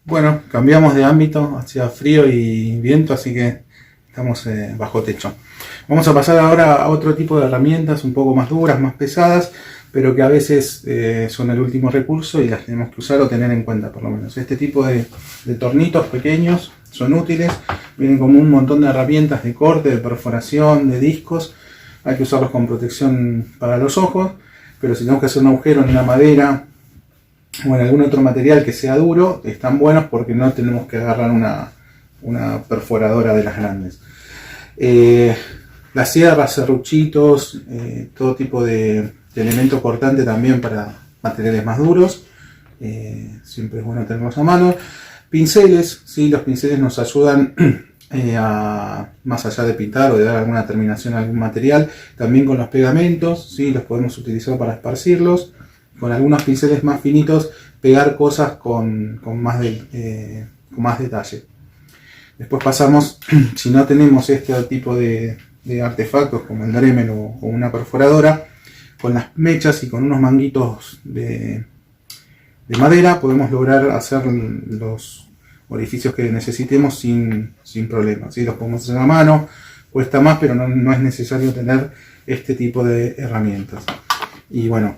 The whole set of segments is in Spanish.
Bueno, cambiamos de ámbito hacia frío y viento, así que estamos bajo techo. Vamos a pasar ahora a otro tipo de herramientas un poco más duras, más pesadas, pero que a veces son el último recurso y las tenemos que usar o tener en cuenta por lo menos. Este tipo de tornitos pequeños son útiles, vienen como un montón de herramientas de corte, de perforación, de discos. Hay que usarlos con protección para los ojos, pero si tenemos que hacer un agujero en una madera o en algún otro material que sea duro, están buenos porque no tenemos que agarrar una perforadora de las grandes. Las sierras, serruchitos, todo tipo de elemento cortante también para materiales más duros. Siempre es bueno tenerlos a mano. Pinceles, ¿sí? Los pinceles nos ayudan más allá de pintar o de dar alguna terminación a algún material, también con los pegamentos, ¿sí? Los podemos utilizar para esparcirlos. Con algunos pinceles más finitos, pegar cosas con más detalle. Después pasamos, si no tenemos este tipo de artefactos como el Dremel o una perforadora, con las mechas y con unos manguitos de madera podemos lograr hacer los orificios que necesitemos sin problemas. ¿Sí? Los podemos hacer a mano, cuesta más, pero no es necesario tener este tipo de herramientas. Y bueno,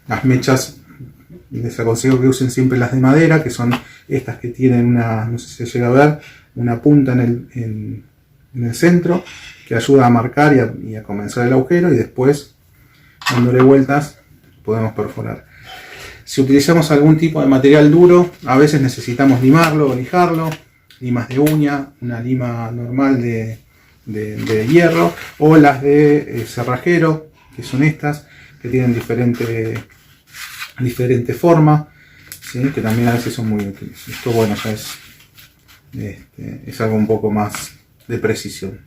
las mechas les aconsejo que usen siempre las de madera, que son estas que tienen una, no sé si se llega a ver, una punta en el centro que ayuda a marcar y a comenzar el agujero, y después dándole vueltas podemos perforar. Si utilizamos algún tipo de material duro, a veces necesitamos limarlo o lijarlo, limas de uña, una lima normal de hierro, o las de cerrajero, que son estas, que tienen diferente forma, ¿sí? Que también a veces son muy útiles. Esto, bueno, ya es algo un poco más de precisión.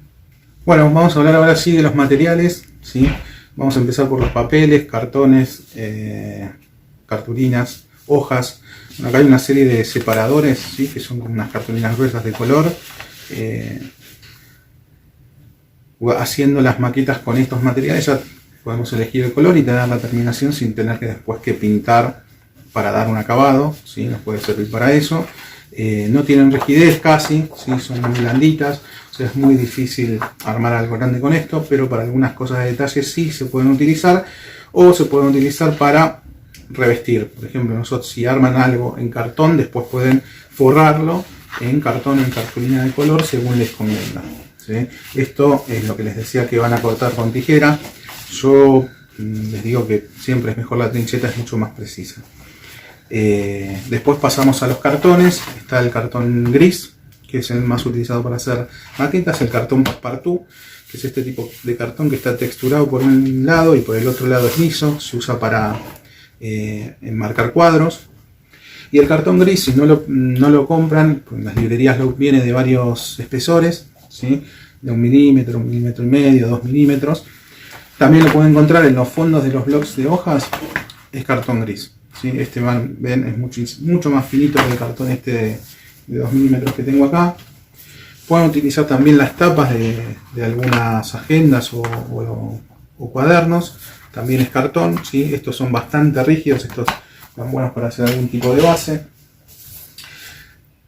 Bueno, vamos a hablar ahora sí de los materiales, ¿sí? Vamos a empezar por los papeles, cartones, cartulinas, hojas. Bueno, acá hay una serie de separadores, ¿sí? Que son como unas cartulinas gruesas de color. Haciendo las maquetas con estos materiales ya podemos elegir el color y tener la terminación sin tener que después que pintar para dar un acabado, ¿sí? Nos puede servir para eso. No tienen rigidez casi, ¿sí? Son muy blanditas, o sea, es muy difícil armar algo grande con esto, pero para algunas cosas de detalle sí se pueden utilizar, o se pueden utilizar para revestir. Por ejemplo, nosotros si arman algo en cartón, después pueden forrarlo en cartón o en cartulina de color según les convenga, ¿sí? Esto es lo que les decía que van a cortar con tijera. Yo les digo que siempre es mejor la trincheta, es mucho más precisa. Después pasamos a los cartones. Está el cartón gris, que es el más utilizado para hacer maquetas. El cartón Passepartout, que es este tipo de cartón que está texturado por un lado y por el otro lado es liso. Se usa para enmarcar cuadros. Y el cartón gris, si no lo compran, pues en las librerías viene de varios espesores, ¿sí? De 1 milímetro, 1,5 milímetros, 2 milímetros. También lo pueden encontrar en los fondos de los blocs de hojas, es cartón gris, ¿sí? Este ven, es mucho más finito que el cartón de 2 milímetros que tengo acá. Pueden utilizar también las tapas de algunas agendas o cuadernos, también es cartón, ¿sí? Estos son bastante rígidos, estos son buenos para hacer algún tipo de base.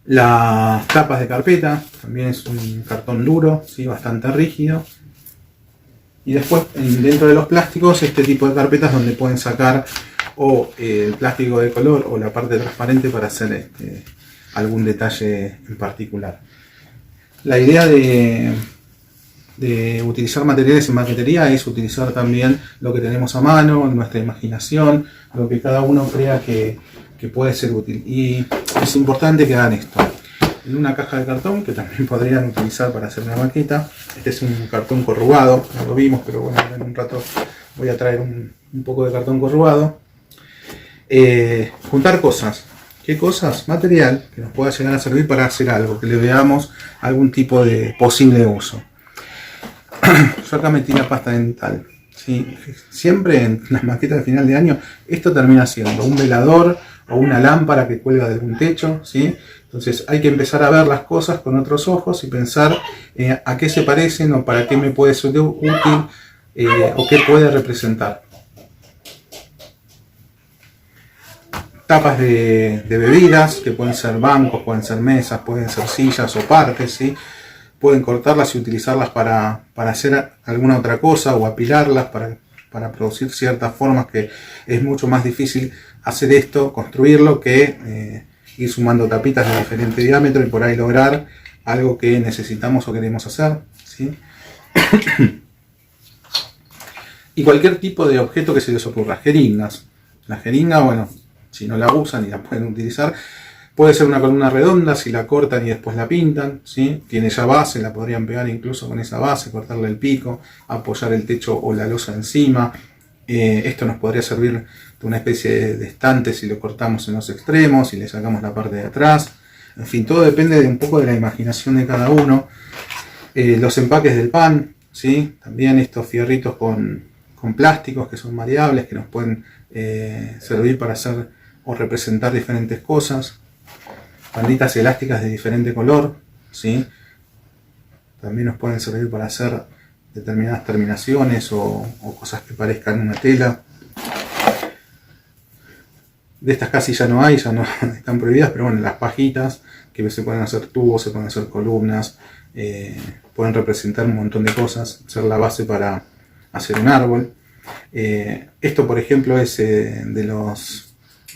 Las tapas de carpeta, también es un cartón duro, ¿sí? Bastante rígido. Y después dentro de los plásticos, este tipo de carpetas donde pueden sacar o el plástico de color o la parte transparente para hacer algún detalle en particular. La idea de utilizar materiales en maquetería es utilizar también lo que tenemos a mano, nuestra imaginación, lo que cada uno crea que puede ser útil. Y es importante que hagan esto. En una caja de cartón, que también podrían utilizar para hacer una maqueta. Este es un cartón corrugado, no lo vimos, pero bueno, en un rato voy a traer un poco de cartón corrugado. Juntar cosas. ¿Qué cosas? Material que nos pueda llegar a servir para hacer algo, que le veamos algún tipo de posible uso. Yo acá metí la pasta dental, ¿sí? Siempre en las maquetas de final de año esto termina siendo un velador o una lámpara que cuelga de algún techo, ¿sí? Entonces hay que empezar a ver las cosas con otros ojos y pensar a qué se parecen o para qué me puede ser útil o qué puede representar. capas de bebidas, que pueden ser bancos, pueden ser mesas, pueden ser sillas o partes, ¿sí? Pueden cortarlas y utilizarlas para hacer alguna otra cosa o apilarlas para producir ciertas formas, que es mucho más difícil hacer esto, construirlo, que ir sumando tapitas de diferente diámetro y por ahí lograr algo que necesitamos o queremos hacer, ¿sí? Y cualquier tipo de objeto que se les ocurra. Jeringas. La jeringa, bueno, si no la usan y la pueden utilizar, puede ser una columna redonda si la cortan y después la pintan, ¿sí? Tiene ya base, la podrían pegar incluso con esa base, cortarle el pico, apoyar el techo o la losa encima. Esto nos podría servir de una especie de estante si lo cortamos en los extremos y le sacamos la parte de atrás. En fin, todo depende de un poco de la imaginación de cada uno. Los empaques del pan, ¿sí? También estos fierritos con plásticos que son variables, que nos pueden servir para hacer o representar diferentes cosas. Banditas elásticas de diferente color, ¿sí? También nos pueden servir para hacer determinadas terminaciones o cosas que parezcan una tela. De estas casi ya no hay, ya no están prohibidas, pero bueno, las pajitas, que se pueden hacer tubos, se pueden hacer columnas, pueden representar un montón de cosas, ser la base para hacer un árbol. Esto, por ejemplo, es de los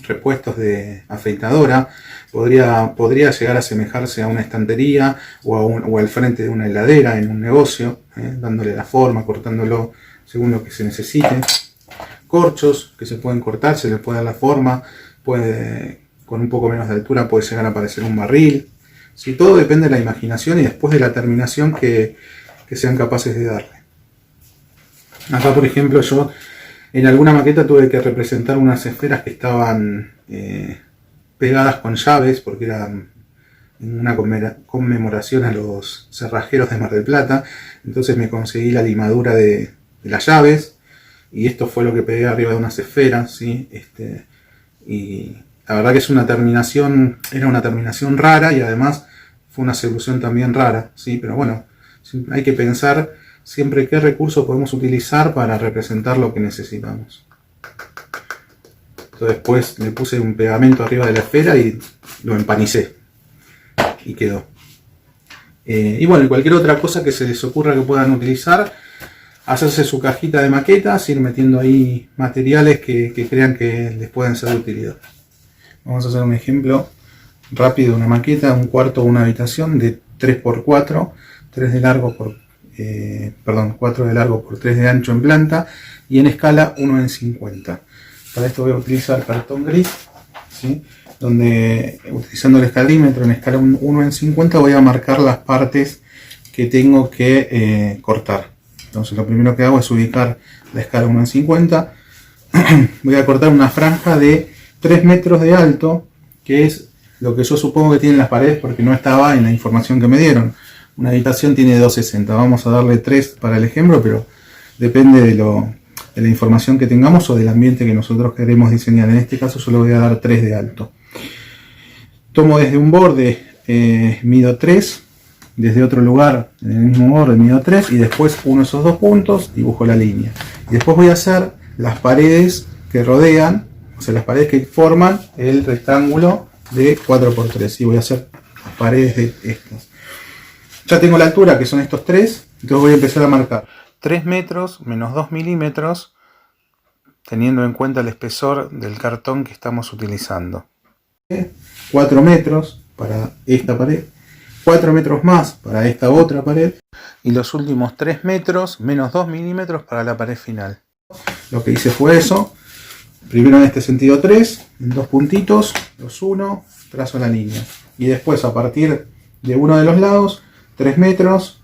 repuestos de afeitadora. Podría llegar a asemejarse a una estantería o al frente de una heladera en un negocio, dándole la forma, cortándolo según lo que se necesite. Corchos que se pueden cortar, se les puede dar la forma, con un poco menos de altura puede llegar a aparecer un barril. ¿Sí? Todo depende de la imaginación y después de la terminación que sean capaces de darle. Acá, por ejemplo, yo en alguna maqueta tuve que representar unas esferas que estaban pegadas con llaves, porque eran una conmemoración a los cerrajeros de Mar del Plata. Entonces me conseguí la limadura de las llaves, y esto fue lo que pegué arriba de unas esferas, ¿sí? Y la verdad que era una terminación rara, y además fue una solución también rara, ¿sí? Pero bueno, hay que pensar siempre qué recursos podemos utilizar para representar lo que necesitamos. Entonces después le puse un pegamento arriba de la esfera y lo empanicé y quedó. Y bueno, cualquier otra cosa que se les ocurra que puedan utilizar, hacerse su cajita de maquetas, ir metiendo ahí materiales que crean que les pueden ser de utilidad. Vamos a hacer un ejemplo rápido de una maqueta, un cuarto o una habitación de 3x4, 3 de largo por 4 de largo por 3 de ancho en planta y en escala 1 en 50. Para esto voy a utilizar cartón gris, ¿sí? Donde utilizando el escalímetro en escala 1 en 50 voy a marcar las partes que tengo que cortar. Entonces lo primero que hago es ubicar la escala 1 en 50. Voy a cortar una franja de 3 metros de alto, que es lo que yo supongo que tienen las paredes porque no estaba en la información que me dieron. Una habitación tiene 2,60, vamos a darle 3 para el ejemplo, pero depende de la información que tengamos o del ambiente que nosotros queremos diseñar. En este caso yo le voy a dar 3 de alto. Tomo desde un borde, mido 3, desde otro lugar en el mismo borde mido 3 y después uno esos dos puntos, dibujo la línea. Y después voy a hacer las paredes que rodean, o sea, las paredes que forman el rectángulo de 4x3, y voy a hacer las paredes de estas. Ya tengo la altura, que son estos 3, entonces voy a empezar a marcar 3 metros menos 2 milímetros, teniendo en cuenta el espesor del cartón que estamos utilizando. 4 metros para esta pared, 4 metros más para esta otra pared, y los últimos 3 metros menos 2 milímetros para la pared final. Lo que hice fue eso. Primero en este sentido 3, en dos puntitos, los uno, trazo la línea. Y después a partir de uno de los lados, 3 metros,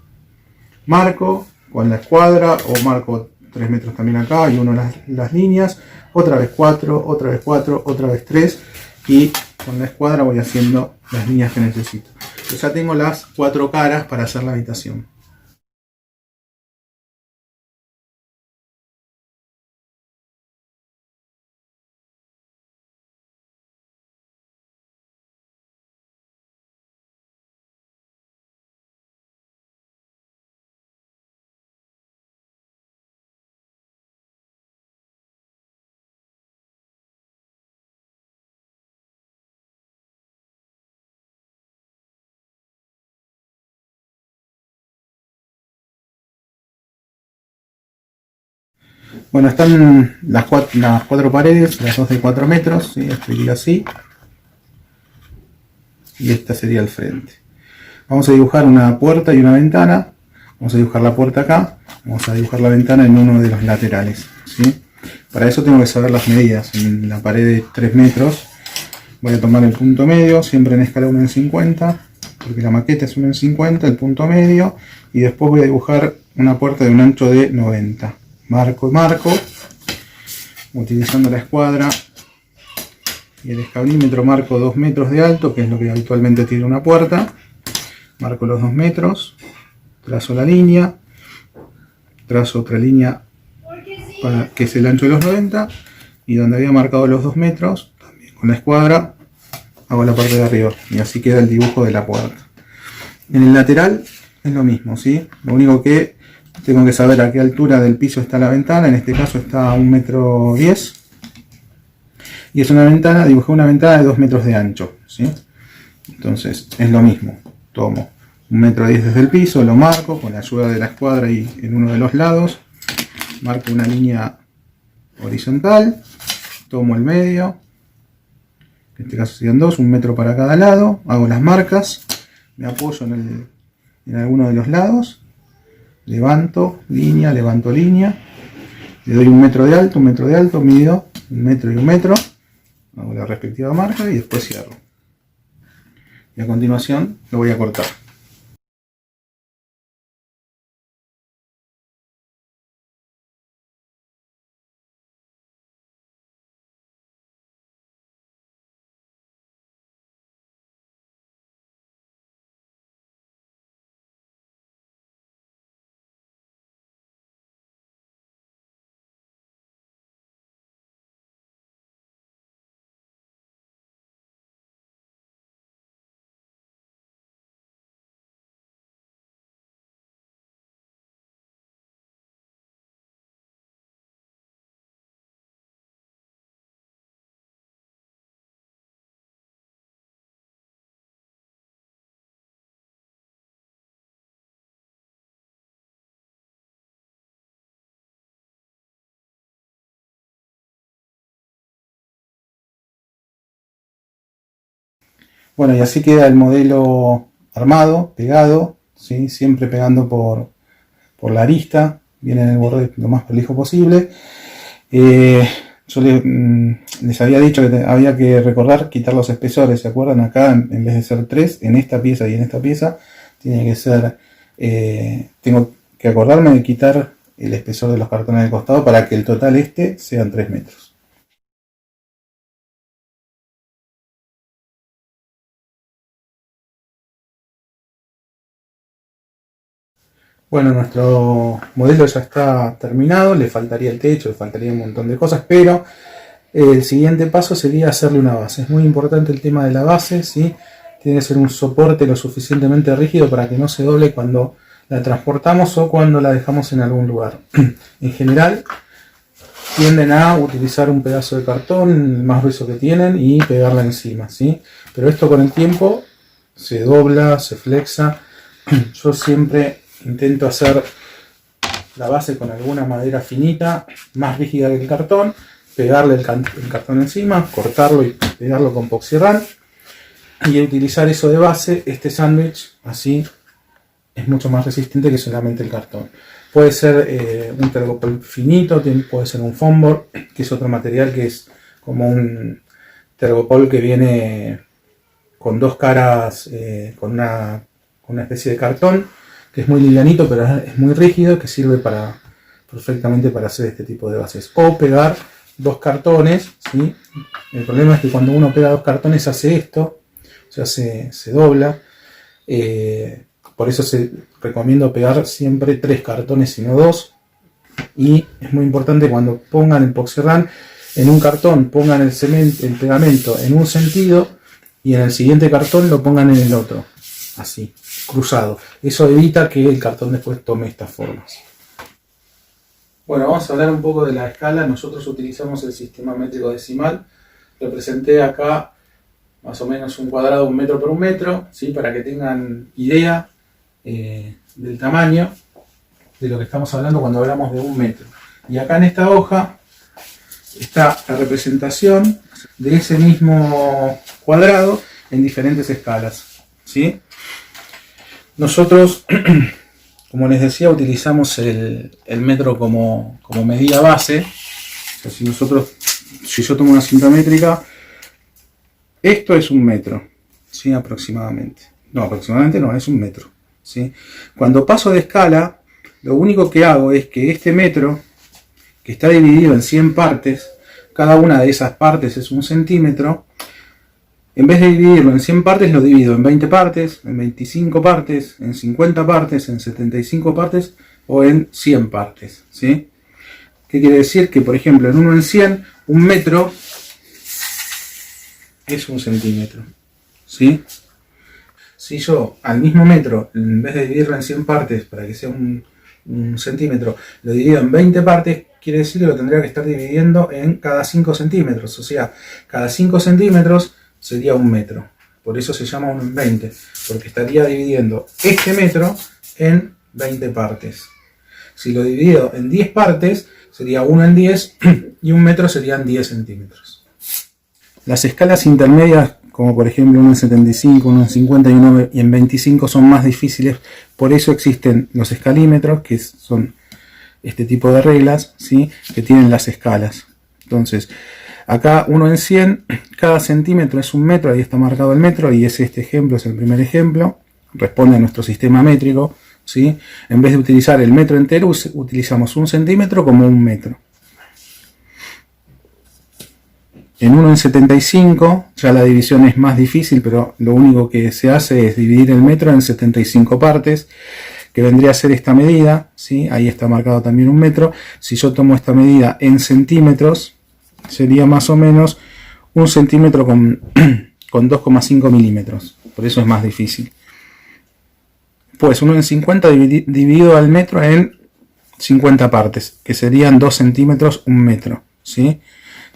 marco con la escuadra, o marco 3 metros también acá, y uno las líneas, otra vez 4, otra vez 4, otra vez 3, y con la escuadra voy haciendo las líneas que necesito. Yo ya tengo las 4 caras para hacer la habitación. Bueno, están las cuatro paredes, las dos de 4 metros, ¿sí? Estoy así. Y esta sería el frente. Vamos a dibujar una puerta y una ventana. Vamos a dibujar la puerta acá. Vamos a dibujar la ventana en uno de los laterales, ¿sí? Para eso tengo que saber las medidas. En la pared de 3 metros voy a tomar el punto medio, siempre en escala 1 en 50, porque la maqueta es 1 en 50, el punto medio. Y después voy a dibujar una puerta de un ancho de 90. Marco y marco, utilizando la escuadra y el escablímetro. Marco 2 metros de alto, que es lo que habitualmente tiene una puerta. Marco los 2 metros, trazo la línea, trazo otra línea que es el ancho de los 90, y donde había marcado los 2 metros, también con la escuadra hago la parte de arriba, y así queda el dibujo de la puerta. En el lateral es lo mismo, ¿sí? Lo único que tengo que saber a qué altura del piso está la ventana. En este caso está a 1,10 m, y es una ventana, dibujé una ventana de 2 metros de ancho, ¿sí? Entonces es lo mismo, tomo 1,10 m desde el piso, lo marco con la ayuda de la escuadra y en uno de los lados, marco una línea horizontal, tomo el medio, en este caso serían 2, 1 metro para cada lado, hago las marcas, me apoyo en alguno de los lados, levanto línea, le doy 1 metro de alto, 1 metro de alto, mido 1 metro y 1 metro, hago la respectiva marca y después cierro. Y a continuación lo voy a cortar. Bueno, y así queda el modelo armado, pegado, ¿sí? Siempre pegando por la arista, viene en el borde lo más prolijo posible. Yo les había dicho que había que recordar quitar los espesores, ¿se acuerdan? Acá en vez de ser 3, en esta pieza y en esta pieza, tiene que ser, tengo que acordarme de quitar el espesor de los cartones del costado para que el total sean 3 metros. Bueno, nuestro modelo ya está terminado, le faltaría el techo, le faltaría un montón de cosas, pero el siguiente paso sería hacerle una base. Es muy importante el tema de la base, ¿sí? Tiene que ser un soporte lo suficientemente rígido para que no se doble cuando la transportamos o cuando la dejamos en algún lugar. En general, tienden a utilizar un pedazo de cartón, el más grueso que tienen, y pegarla encima, ¿sí? Pero esto con el tiempo se dobla, se flexa. Yo siempre intento hacer la base con alguna madera finita, más rígida que el cartón, pegarle el cartón encima, cortarlo y pegarlo con Poxirran y utilizar eso de base. Este sándwich así es mucho más resistente que solamente el cartón. Puede ser un tergopol finito, puede ser un foam board, que es otro material que es como un tergopol que viene con dos caras, con una especie de cartón, que es muy livianito pero es muy rígido, que sirve perfectamente para hacer este tipo de bases. O pegar dos cartones, ¿sí? El problema es que cuando uno pega dos cartones hace esto, o sea, se dobla. Por eso recomiendo pegar siempre 3 cartones y no 2. Y es muy importante cuando pongan el Poxirran en un cartón, pongan el pegamento en un sentido y en el siguiente cartón lo pongan en el otro, así, cruzado. Eso evita que el cartón después tome estas formas. Bueno, vamos a hablar un poco de la escala. Nosotros utilizamos el sistema métrico decimal. Representé acá más o menos un cuadrado 1 metro por 1 metro, ¿sí? Para que tengan idea del tamaño de lo que estamos hablando cuando hablamos de 1 metro. Y acá en esta hoja está la representación de ese mismo cuadrado en diferentes escalas, ¿sí? Nosotros, como les decía, utilizamos el metro como medida base. O sea, si yo tomo una cinta métrica, esto es un metro, ¿sí? Aproximadamente. No, aproximadamente no, es un metro, ¿sí? Cuando paso de escala, lo único que hago es que este metro, que está dividido en 100 partes, cada una de esas partes es 1 centímetro, en vez de dividirlo en 100 partes, lo divido en 20 partes, en 25 partes, en 50 partes, en 75 partes o en 100 partes, ¿sí? ¿Qué quiere decir? Que, por ejemplo, en 1 en 100, un metro es 1 centímetro, ¿sí? Si yo al mismo metro, en vez de dividirlo en 100 partes para que sea un centímetro, lo divido en 20 partes, quiere decir que lo tendría que estar dividiendo en cada 5 centímetros. O sea, cada 5 centímetros sería un metro. Por eso se llama 1 en 20, porque estaría dividiendo este metro en 20 partes. Si lo divido en 10 partes, sería 1 en 10 y un metro serían 10 centímetros. Las escalas intermedias, como por ejemplo 1 en 75, 1 en 50 y 1 en 25, son más difíciles. Por eso existen los escalímetros, que son este tipo de reglas, ¿sí? Que tienen las escalas. Entonces, acá 1 en 100, cada centímetro es un metro, ahí está marcado el metro, y es este ejemplo, es el primer ejemplo, responde a nuestro sistema métrico, ¿sí? En vez de utilizar el metro entero, utilizamos 1 centímetro como 1 metro. En 1 en 75, ya la división es más difícil, pero lo único que se hace es dividir el metro en 75 partes, que vendría a ser esta medida, ¿sí? Ahí está marcado también 1 metro. Si yo tomo esta medida en centímetros, sería más o menos 1 centímetro con 2,5 milímetros. Por eso es más difícil. Pues 1 en 50 dividido al metro en 50 partes, que serían 2 centímetros, 1 metro, ¿sí?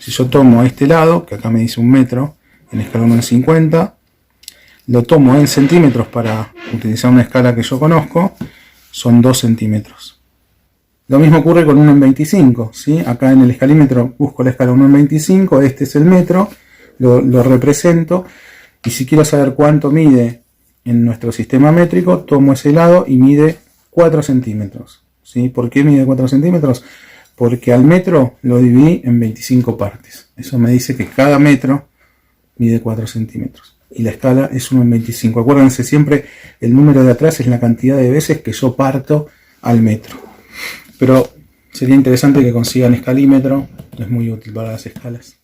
Si yo tomo este lado, que acá me dice 1 metro, en escala 1 en 50, lo tomo en centímetros para utilizar una escala que yo conozco, son 2 centímetros. Lo mismo ocurre con 1 en 25, ¿sí? Acá en el escalímetro busco la escala 1 en 25, este es el metro, lo represento, y si quiero saber cuánto mide en nuestro sistema métrico, tomo ese lado y mide 4 centímetros, ¿sí? ¿Por qué mide 4 centímetros? Porque al metro lo dividí en 25 partes. Eso me dice que cada metro mide 4 centímetros. Y la escala es 1 en 25. Acuérdense siempre, el número de atrás es la cantidad de veces que yo parto al metro. Pero sería interesante que consigan escalímetro. Es muy útil para las escalas.